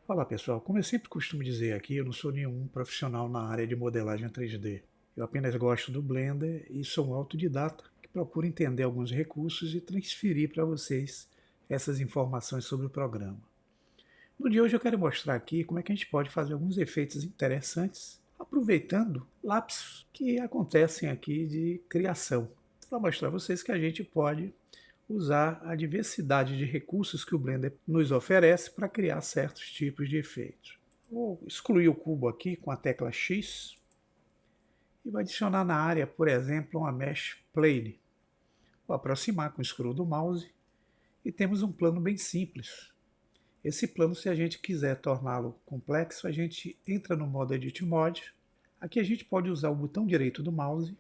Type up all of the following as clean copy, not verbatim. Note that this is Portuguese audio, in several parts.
Olá pessoal, como eu sempre costumo dizer aqui, eu não sou nenhum profissional na área de modelagem 3D. Eu apenas gosto do Blender e sou um autodidata que procura entender alguns recursos e transferir para vocês essas informações sobre o programa. No dia de hoje eu quero mostrar aqui como é que a gente pode fazer alguns efeitos interessantes aproveitando lapsos que acontecem aqui de criação. Para mostrar a vocês que a gente pode usar a diversidade de recursos que o Blender nos oferece para criar certos tipos de efeitos. Vou excluir o cubo aqui com a tecla X e vou adicionar na área, por exemplo, uma Mesh Plane. Vou aproximar com o scroll do mouse e temos um plano bem simples. Esse plano, se a gente quiser torná-lo complexo, a gente entra no modo Edit Mode. Aqui a gente pode usar o botão direito do mouse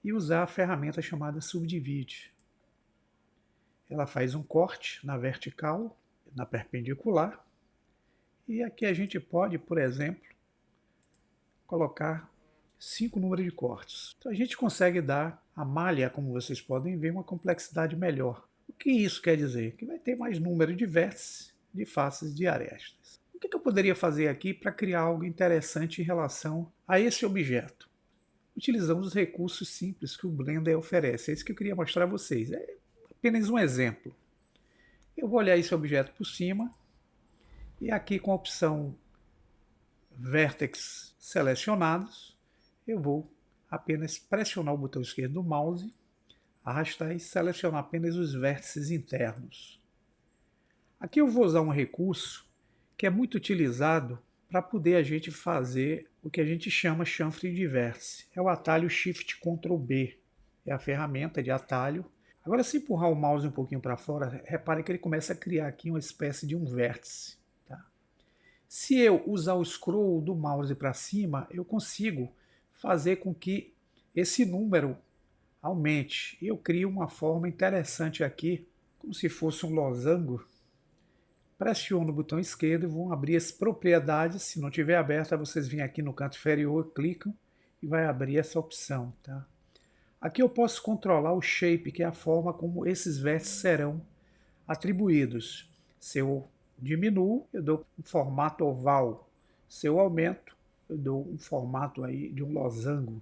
e usar a ferramenta chamada Subdivide. Ela faz um corte na vertical, na perpendicular, e aqui a gente pode, por exemplo, colocar 5 números de cortes. Então a gente consegue dar à malha, como vocês podem ver, uma complexidade melhor. O que isso quer dizer? Que vai ter mais número de vértices, de faces, de arestas. O que eu poderia fazer aqui para criar algo interessante em relação a esse objeto? Utilizamos os recursos simples que o Blender oferece. É isso que eu queria mostrar a vocês. É apenas um exemplo. Eu vou olhar esse objeto por cima e aqui com a opção Vertex selecionados, eu vou apenas pressionar o botão esquerdo do mouse, arrastar e selecionar apenas os vértices internos. Aqui eu vou usar um recurso que é muito utilizado para poder a gente fazer o que a gente chama chanfre de vértice. É o atalho Shift Ctrl B. É a ferramenta de atalho. Agora, se empurrar o mouse um pouquinho para fora, repare que ele começa a criar aqui uma espécie de um vértice. Tá? Se eu usar o scroll do mouse para cima, eu consigo fazer com que esse número aumente. Eu crio uma forma interessante aqui, como se fosse um losango. Pressiono o botão esquerdo e vão abrir as propriedades. Se não estiver aberta, vocês vêm aqui no canto inferior, clicam e vai abrir essa opção. Tá? Aqui eu posso controlar o shape, que é a forma como esses vértices serão atribuídos. Se eu diminuo, eu dou um formato oval. Se eu aumento, eu dou um formato aí de um losango.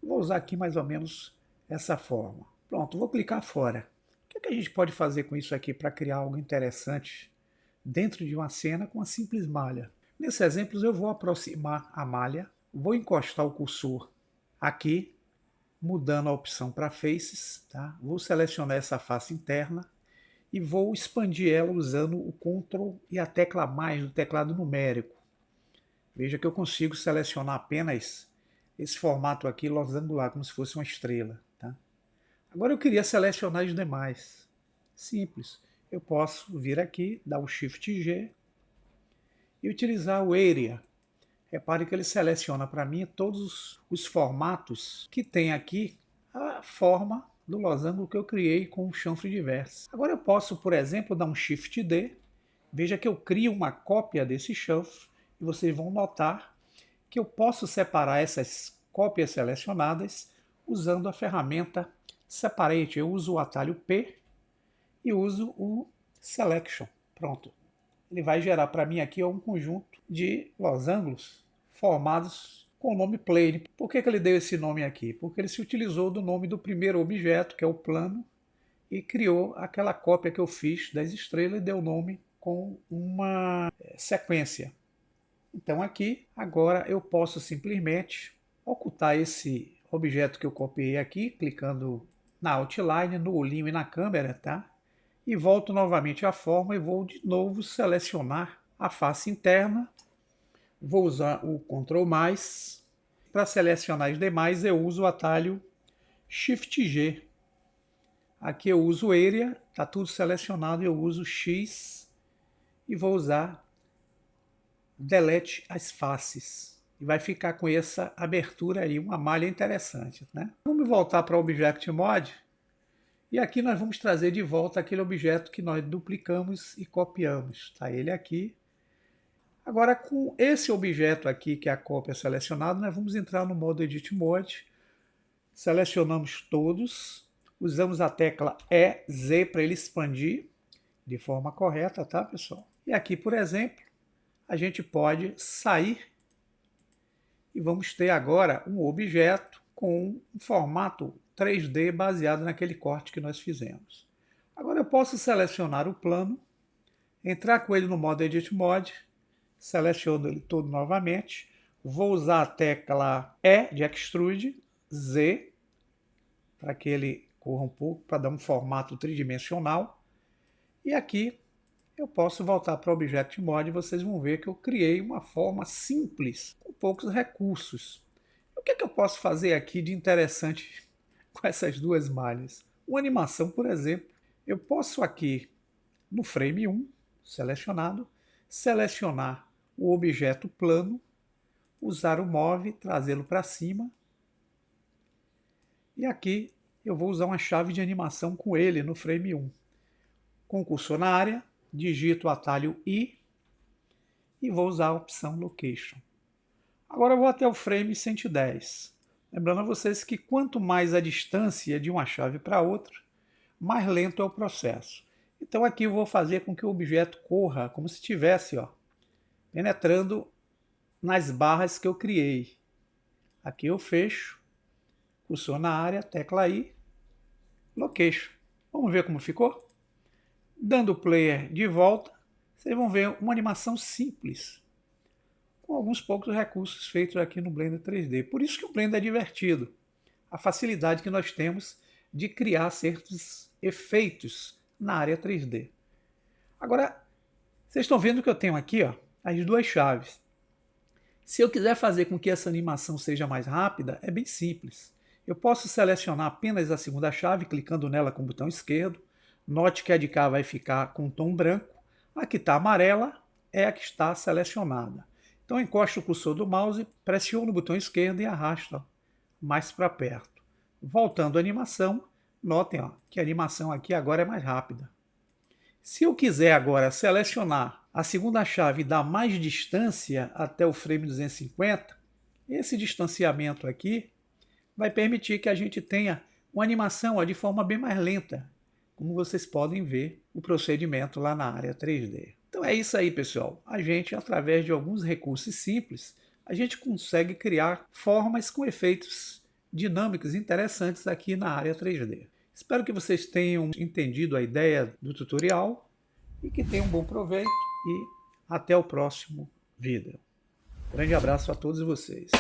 Vou usar aqui mais ou menos essa forma. Pronto, vou clicar fora. O que a gente pode fazer com isso aqui para criar algo interessante dentro de uma cena com uma simples malha? Nesse exemplo eu vou aproximar a malha, vou encostar o cursor aqui, mudando a opção para Faces, tá? Vou selecionar essa face interna e vou expandir ela usando o Ctrl e a tecla mais do teclado numérico. Veja que eu consigo selecionar apenas esse formato aqui losangular, como se fosse uma estrela. Tá? Agora eu queria selecionar os demais. Simples. Eu posso vir aqui, dar o Shift G e utilizar o Area. Repare que ele seleciona para mim todos os formatos que tem aqui a forma do losango que eu criei com o chanfre de vértice. Agora eu posso, por exemplo, dar um Shift D. Veja que eu crio uma cópia desse chanfre e vocês vão notar que eu posso separar essas cópias selecionadas usando a ferramenta Separate. Eu uso o atalho P e uso o Selection. Pronto. Ele vai gerar para mim aqui um conjunto de losangos formados com o nome Plane. Por que ele deu esse nome aqui? Porque ele se utilizou do nome do primeiro objeto, que é o plano, e criou aquela cópia que eu fiz das estrelas e deu nome com uma sequência. Então aqui, agora eu posso simplesmente ocultar esse objeto que eu copiei aqui, clicando na outline, no olhinho e na câmera, tá? E volto novamente à forma e vou de novo selecionar a face interna. Vou usar o Ctrl+. Para selecionar os demais eu uso o atalho Shift G. Aqui eu uso Area, está tudo selecionado, eu uso X e vou usar Delete as faces. E vai ficar com essa abertura aí, uma malha interessante. Né? Vamos voltar para o Object Mode. E aqui nós vamos trazer de volta aquele objeto que nós duplicamos e copiamos. Está ele aqui. Agora, com esse objeto aqui, que é a cópia selecionada, nós vamos entrar no modo Edit Mode. Selecionamos todos. Usamos a tecla EZ para ele expandir de forma correta, tá, pessoal? E aqui, por exemplo, a gente pode sair e vamos ter agora um objeto com um formato 3D baseado naquele corte que nós fizemos. Agora eu posso selecionar o plano, entrar com ele no modo Edit Mode, seleciono ele todo novamente, vou usar a tecla E de Extrude, Z, para que ele corra um pouco, para dar um formato tridimensional. E aqui eu posso voltar para o Object Mode e vocês vão ver que eu criei uma forma simples, com poucos recursos. O que eu posso fazer aqui de interessante com essas duas malhas? Uma animação, por exemplo. Eu posso aqui, no frame 1, selecionado, selecionar o objeto plano, usar o Move, trazê-lo para cima. E aqui eu vou usar uma chave de animação com ele no frame 1. Com o cursor na área, digito o atalho I e vou usar a opção Location. Agora eu vou até o frame 110. Lembrando a vocês que quanto mais a distância de uma chave para outra, mais lento é o processo. Então aqui eu vou fazer com que o objeto corra como se estivesse penetrando nas barras que eu criei. Aqui eu fecho, cursor na área, tecla I, Location. Vamos ver como ficou? Dando o player de volta, vocês vão ver uma animação simples, com alguns poucos recursos feitos aqui no Blender 3D. Por isso que o Blender é divertido. A facilidade que nós temos de criar certos efeitos na área 3D. Agora, vocês estão vendo que eu tenho aqui as duas chaves. Se eu quiser fazer com que essa animação seja mais rápida, é bem simples. Eu posso selecionar apenas a segunda chave, clicando nela com o botão esquerdo. Note que a de cá vai ficar com um tom branco. A que está amarela é a que está selecionada. Então, eu encosto o cursor do mouse, pressiono o botão esquerdo e arrasto mais para perto. Voltando à animação, notem que a animação aqui agora é mais rápida. Se eu quiser agora selecionar a segunda chave e dar mais distância até o frame 250, esse distanciamento aqui vai permitir que a gente tenha uma animação de forma bem mais lenta, como vocês podem ver o procedimento lá na área 3D. Então é isso aí, pessoal. A gente, através de alguns recursos simples, a gente consegue criar formas com efeitos dinâmicos interessantes aqui na área 3D. Espero que vocês tenham entendido a ideia do tutorial e que tenham um bom proveito e até o próximo vídeo. Grande abraço a todos vocês.